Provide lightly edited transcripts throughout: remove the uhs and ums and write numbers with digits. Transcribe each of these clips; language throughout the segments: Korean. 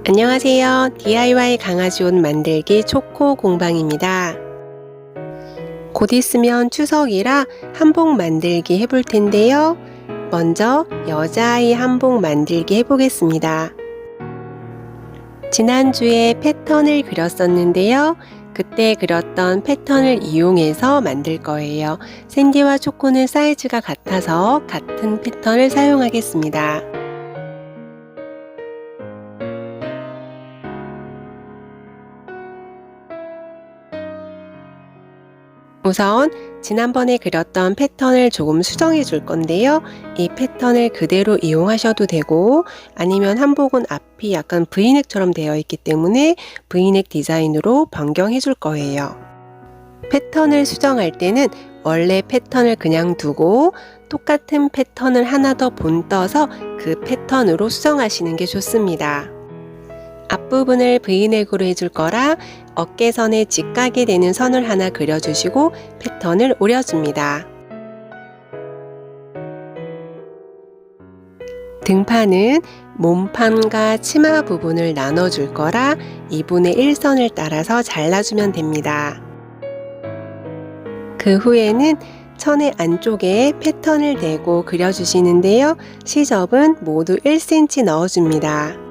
안녕하세요. DIY 강아지 옷 만들기 초코 공방입니다. 곧 있으면 추석이라 한복 만들기 해볼 텐데요. 먼저 여자아이 한복 만들기 해보겠습니다. 지난주에 패턴을 그렸었는데요. 그때 그렸던 패턴을 이용해서 만들 거예요. 샌디와 초코는 사이즈가 같아서 같은 패턴을 사용하겠습니다. 우선 지난번에 그렸던 패턴을 조금 수정해 줄 건데요. 이 패턴을 그대로 이용하셔도 되고 아니면 한복은 앞이 약간 V넥처럼 되어 있기 때문에 V넥 디자인으로 변경해 줄 거예요. 패턴을 수정할 때는 원래 패턴을 그냥 두고 똑같은 패턴을 하나 더 본떠서 그 패턴으로 수정하시는 게 좋습니다. 앞부분을 V넥으로 해줄 거라 어깨선에 직각이 되는 선을 하나 그려주시고 패턴을 오려줍니다. 등판은 몸판과 치마 부분을 나눠줄 거라 2분의 1선을 따라서 잘라주면 됩니다. 그 후에는 천의 안쪽에 패턴을 대고 그려주시는데요. 시접은 모두 1cm 넣어줍니다.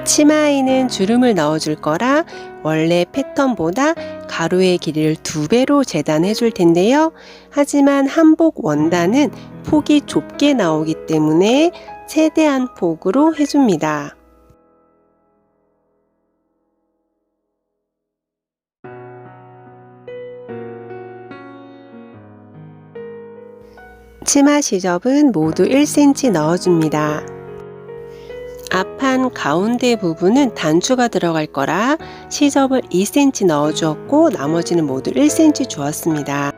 치마에는 주름을 넣어줄 거라 원래 패턴보다 가로의 길이를 2배로 재단해 줄 텐데요. 하지만 한복 원단은 폭이 좁게 나오기 때문에 최대한 폭으로 해줍니다. 치마 시접은 모두 1cm 넣어줍니다. 앞판 가운데 부분은 단추가 들어갈 거라 시접을 2cm 넣어주었고 나머지는 모두 1cm 주었습니다.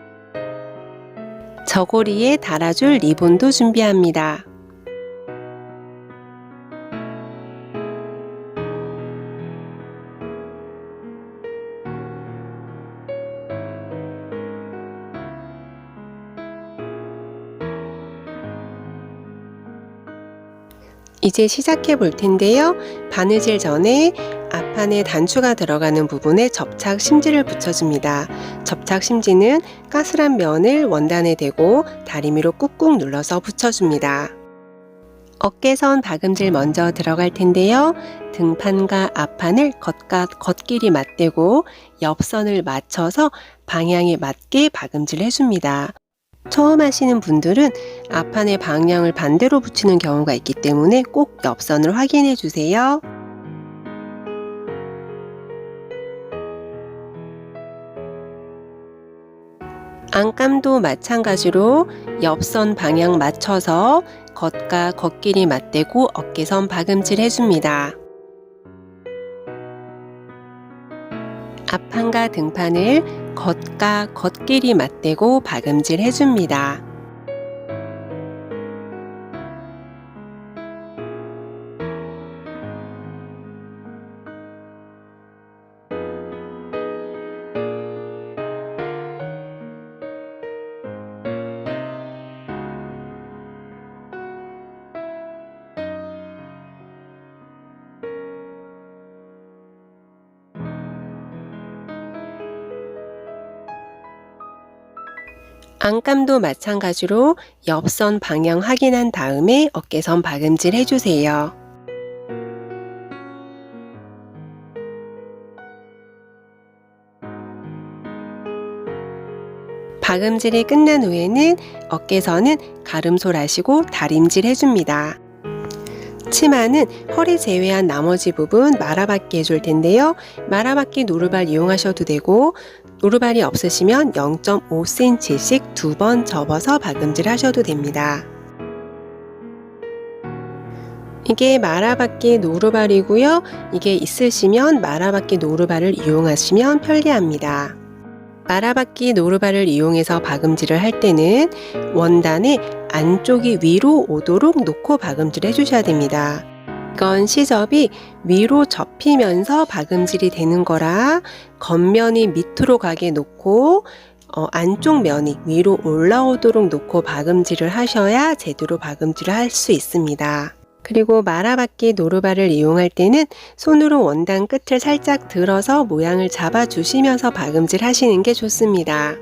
저고리에 달아줄 리본도 준비합니다. 이제 시작해 볼 텐데요. 바느질 전에 앞판에 단추가 들어가는 부분에 접착 심지를 붙여줍니다. 접착 심지는 까슬한 면을 원단에 대고 다리미로 꾹꾹 눌러서 붙여줍니다. 어깨선 박음질 먼저 들어갈 텐데요. 등판과 앞판을 겉과 겉길이 맞대고 옆선을 맞춰서 방향에 맞게 박음질 해줍니다. 처음 하시는 분들은 앞판의 방향을 반대로 붙이는 경우가 있기 때문에 꼭 옆선을 확인해 주세요. 안감도 마찬가지로 옆선 방향 맞춰서 겉과 겉길이 맞대고 어깨선 박음질 해줍니다. 앞판과 등판을 겉과 겉길이 맞대고 박음질 해줍니다. 안감도 마찬가지로 옆선 방향 확인한 다음에 어깨선 박음질 해주세요. 박음질이 끝난 후에는 어깨선은 가름솔 하시고 다림질 해줍니다. 치마는 허리 제외한 나머지 부분 말아받기 해줄 텐데요. 말아받기 노루발 이용하셔도 되고 노루발이 없으시면 0.5cm씩 2번 접어서 박음질 하셔도 됩니다. 이게 말아받기 노루발이고요. 이게 있으시면 말아받기 노루발을 이용하시면 편리합니다. 말아받기 노루발을 이용해서 박음질을 할 때는 원단에 안쪽이 위로 오도록 놓고 박음질 해주셔야 됩니다. 이건 시접이 위로 접히면서 박음질이 되는 거라 겉면이 밑으로 가게 놓고 안쪽 면이 위로 올라오도록 놓고 박음질을 하셔야 제대로 박음질을 할 수 있습니다. 그리고 마라바퀴 노루발을 이용할 때는 손으로 원단 끝을 살짝 들어서 모양을 잡아주시면서 박음질 하시는 게 좋습니다.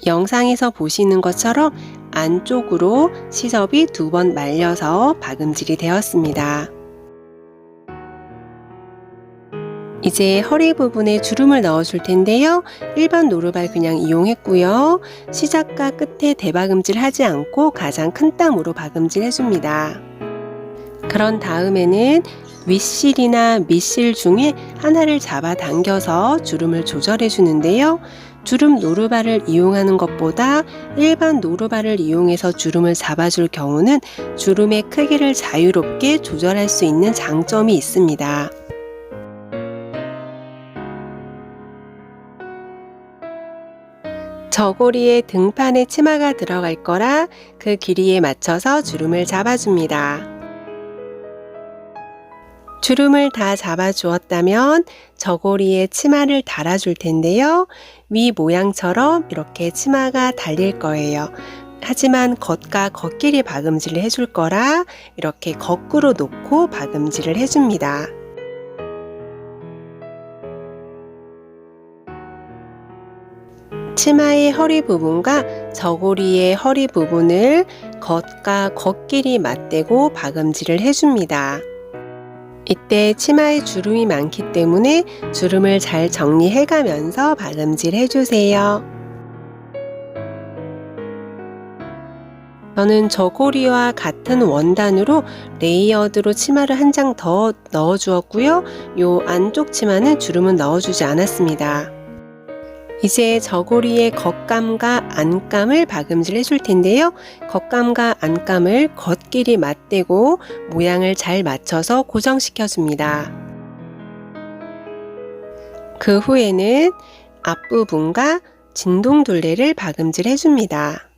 영상에서 보시는 것처럼 안쪽으로 시접이 2번 말려서 박음질이 되었습니다. 이제 허리 부분에 주름을 넣어 줄 텐데요. 일반 노루발 그냥 이용했고요. 시작과 끝에 대박음질 하지 않고 가장 큰 땀으로 박음질 해줍니다. 그런 다음에는 윗실이나 밑실 중에 하나를 잡아 당겨서 주름을 조절해 주는데요. 주름 노루발을 이용하는 것보다 일반 노루발을 이용해서 주름을 잡아줄 경우는 주름의 크기를 자유롭게 조절할 수 있는 장점이 있습니다. 저고리에 등판에 치마가 들어갈 거라 그 길이에 맞춰서 주름을 잡아줍니다. 주름을 다 잡아 주었다면 저고리에 치마를 달아줄 텐데요. 위 모양처럼 이렇게 치마가 달릴 거예요. 하지만 겉과 겉끼리 박음질을 해줄 거라 이렇게 거꾸로 놓고 박음질을 해줍니다. 치마의 허리 부분과 저고리의 허리 부분을 겉과 겉끼리 맞대고 박음질을 해줍니다. 이때 치마에 주름이 많기 때문에 주름을 잘 정리해가면서 박음질 해주세요. 저는 저고리와 같은 원단으로 레이어드로 치마를 한 장 더 넣어주었고요. 요 안쪽 치마는 주름은 넣어주지 않았습니다. 이제 저고리의 겉감과 안감을 박음질 해줄 텐데요. 겉감과 안감을 겉끼리 맞대고 모양을 잘 맞춰서 고정시켜 줍니다. 그 후에는 앞부분과 진동둘레를 박음질 해줍니다.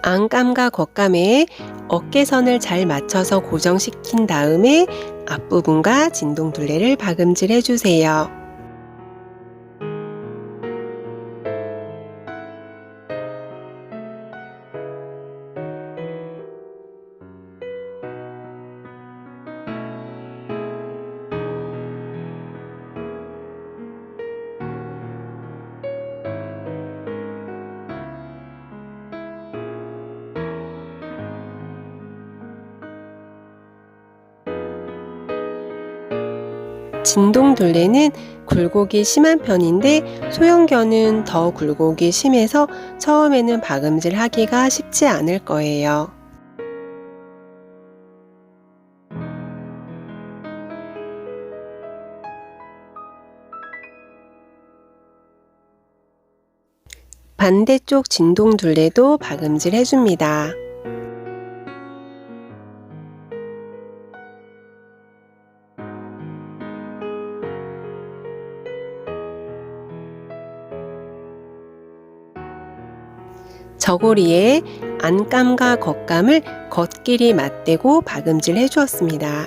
안감과 겉감에 어깨선을 잘 맞춰서 고정시킨 다음에 앞부분과 진동둘레를 박음질 해주세요. 진동둘레는 굴곡이 심한 편인데 소형견은 더 굴곡이 심해서 처음에는 박음질 하기가 쉽지 않을 거예요. 반대쪽 진동둘레도 박음질 해줍니다. 저고리에 안감과 겉감을 겉끼리 맞대고 박음질 해주었습니다.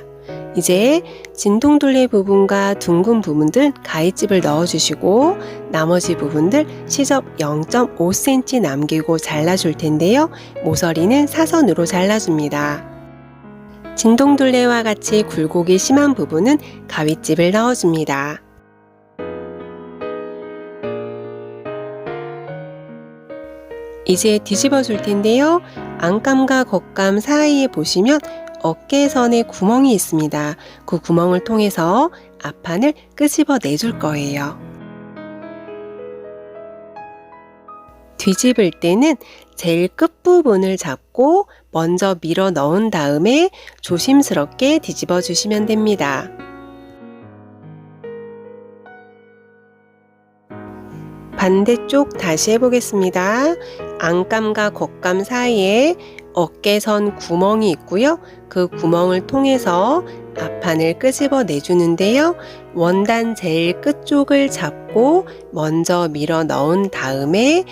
이제 진동둘레 부분과 둥근 부분들 가위집을 넣어주시고 나머지 부분들 시접 0.5cm 남기고 잘라줄 텐데요. 모서리는 사선으로 잘라줍니다. 진동둘레와 같이 굴곡이 심한 부분은 가위집을 넣어줍니다. 이제 뒤집어 줄 텐데요. 안감과 겉감 사이에 보시면 어깨선에 구멍이 있습니다. 그 구멍을 통해서 앞판을 끄집어 내줄 거예요. 뒤집을 때는 제일 끝부분을 잡고 먼저 밀어 넣은 다음에 조심스럽게 뒤집어 주시면 됩니다. 반대쪽 다시 해보겠습니다. 안감과 겉감 사이에 어깨선 구멍이 있고요. 그 구멍을 통해서 앞판을 끄집어 내주는데요. 원단 제일 끝쪽을 잡고 먼저 밀어 넣은 다음에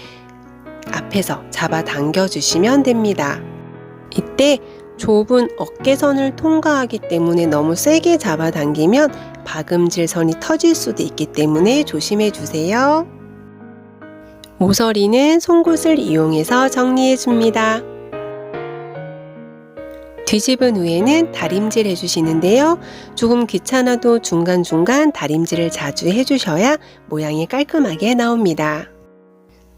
앞에서 잡아 당겨 주시면 됩니다. 이때 좁은 어깨선을 통과하기 때문에 너무 세게 잡아당기면 박음질 선이 터질 수도 있기 때문에 조심해 주세요. 모서리는 송곳을 이용해서 정리해 줍니다. 뒤집은 후에는 다림질 해주시는데요. 조금 귀찮아도 중간중간 다림질을 자주 해주셔야 모양이 깔끔하게 나옵니다.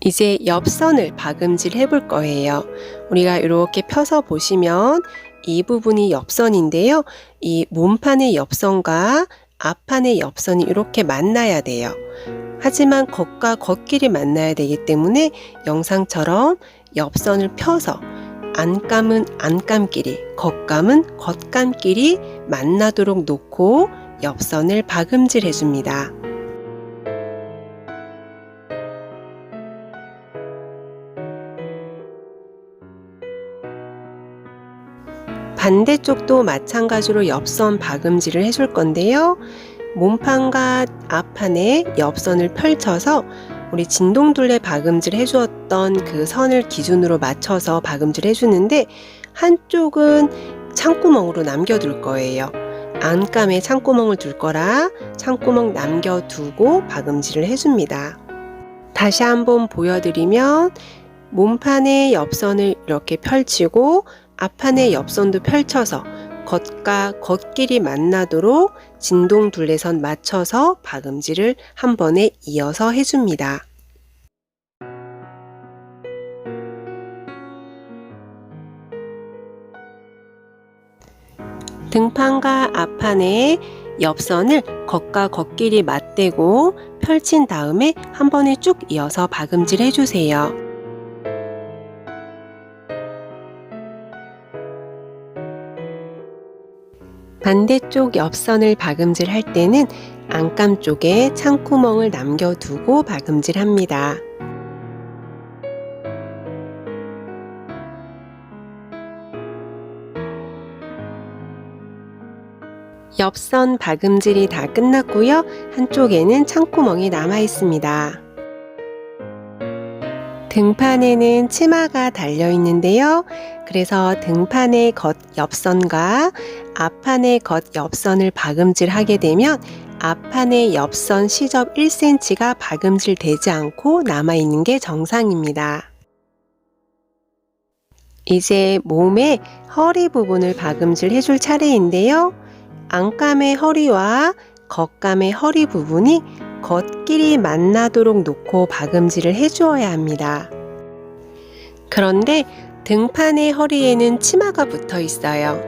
이제 옆선을 박음질 해볼 거예요. 우리가 이렇게 펴서 보시면 이 부분이 옆선인데요. 이 몸판의 옆선과 앞판의 옆선이 이렇게 만나야 돼요. 하지만 겉과 겉끼리 만나야 되기 때문에 영상처럼 옆선을 펴서 안감은 안감끼리, 겉감은 겉감끼리 만나도록 놓고 옆선을 박음질 해줍니다. 반대쪽도 마찬가지로 옆선 박음질을 해줄 건데요. 몸판과 앞판에 옆선을 펼쳐서 우리 진동둘레 박음질 해주었던 그 선을 기준으로 맞춰서 박음질 해주는데 한쪽은 창구멍으로 남겨둘 거예요. 안감에 창구멍을 둘 거라 창구멍 남겨두고 박음질을 해줍니다. 다시 한번 보여드리면 몸판의 옆선을 이렇게 펼치고 앞판의 옆선도 펼쳐서 겉과 겉끼리 만나도록 진동둘레선 맞춰서 박음질을 한 번에 이어서 해줍니다. 등판과 앞판의 옆선을 겉과 겉끼리 맞대고 펼친 다음에 한 번에 쭉 이어서 박음질 해주세요. 반대쪽 옆선을 박음질 할 때는 안감 쪽에 창구멍을 남겨두고 박음질 합니다. 옆선 박음질이 다 끝났고요. 한쪽에는 창구멍이 남아 있습니다. 등판에는 치마가 달려 있는데요. 그래서 등판의 겉 옆선과 앞판의 겉 옆선을 박음질 하게 되면 앞판의 옆선 시접 1cm가 박음질 되지 않고 남아있는 게 정상입니다. 이제 몸의 허리 부분을 박음질 해줄 차례인데요. 안감의 허리와 겉감의 허리 부분이 겉끼리 만나도록 놓고 박음질을 해주어야 합니다. 그런데 등판의 허리에는 치마가 붙어 있어요.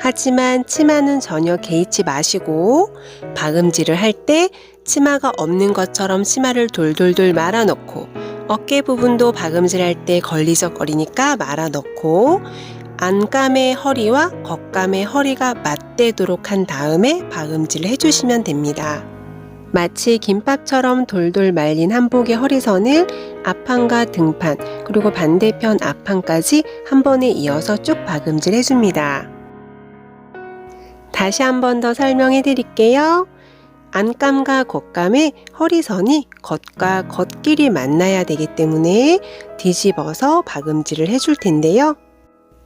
하지만 치마는 전혀 개의치 마시고 박음질을 할 때 치마가 없는 것처럼 치마를 돌돌돌 말아 넣고 어깨 부분도 박음질 할 때 걸리적거리니까 말아 넣고 안감의 허리와 겉감의 허리가 맞대도록 한 다음에 박음질을 해주시면 됩니다. 마치 김밥처럼 돌돌 말린 한복의 허리선을 앞판과 등판 그리고 반대편 앞판까지 한 번에 이어서 쭉 박음질 해줍니다. 다시 한 번 더 설명해 드릴게요. 안감과 겉감의 허리선이 겉과 겉끼리 만나야 되기 때문에 뒤집어서 박음질을 해줄 텐데요.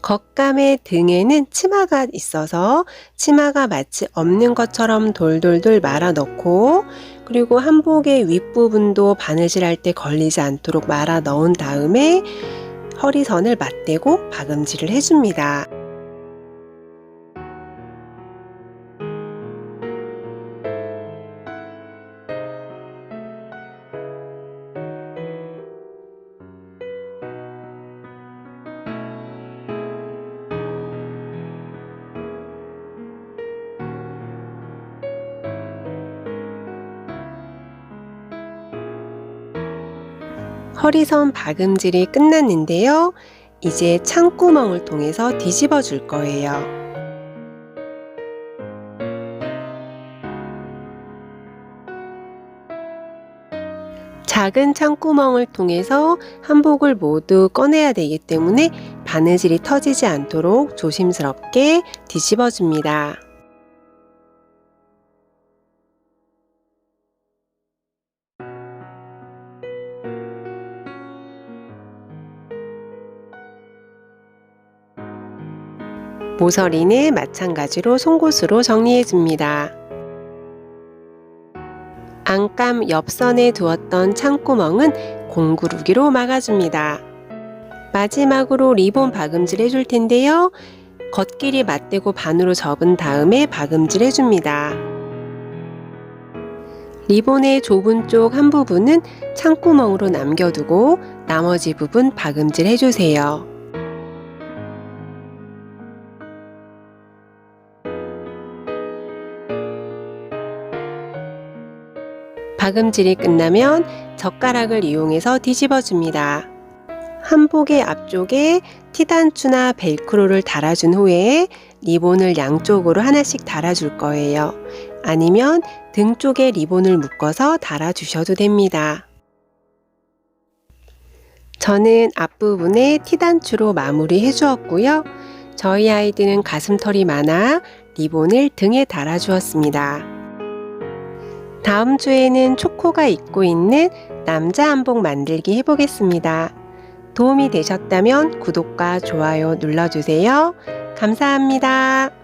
겉감의 등에는 치마가 있어서 치마가 마치 없는 것처럼 돌돌돌 말아 넣고 그리고 한복의 윗부분도 바느질 할 때 걸리지 않도록 말아 넣은 다음에 허리선을 맞대고 박음질을 해줍니다. 허리선 박음질이 끝났는데요. 이제 창구멍을 통해서 뒤집어 줄 거예요. 작은 창구멍을 통해서 한복을 모두 꺼내야 되기 때문에 바느질이 터지지 않도록 조심스럽게 뒤집어 줍니다. 모서리는 마찬가지로 송곳으로 정리해줍니다. 안감 옆선에 두었던 창구멍은 공구르기로 막아줍니다. 마지막으로 리본 박음질 해줄 텐데요. 겉길이 맞대고 반으로 접은 다음에 박음질 해줍니다. 리본의 좁은 쪽 한 부분은 창구멍으로 남겨두고 나머지 부분 박음질 해주세요. 박음질이 끝나면 젓가락을 이용해서 뒤집어줍니다. 한복의 앞쪽에 티단추나 벨크로를 달아준 후에 리본을 양쪽으로 하나씩 달아줄 거예요. 아니면 등 쪽에 리본을 묶어서 달아주셔도 됩니다. 저는 앞부분에 티단추로 마무리해 주었고요. 저희 아이들은 가슴털이 많아 리본을 등에 달아주었습니다. 다음 주에는 초코가 입고 있는 남자 한복 만들기 해보겠습니다. 도움이 되셨다면 구독과 좋아요 눌러주세요. 감사합니다.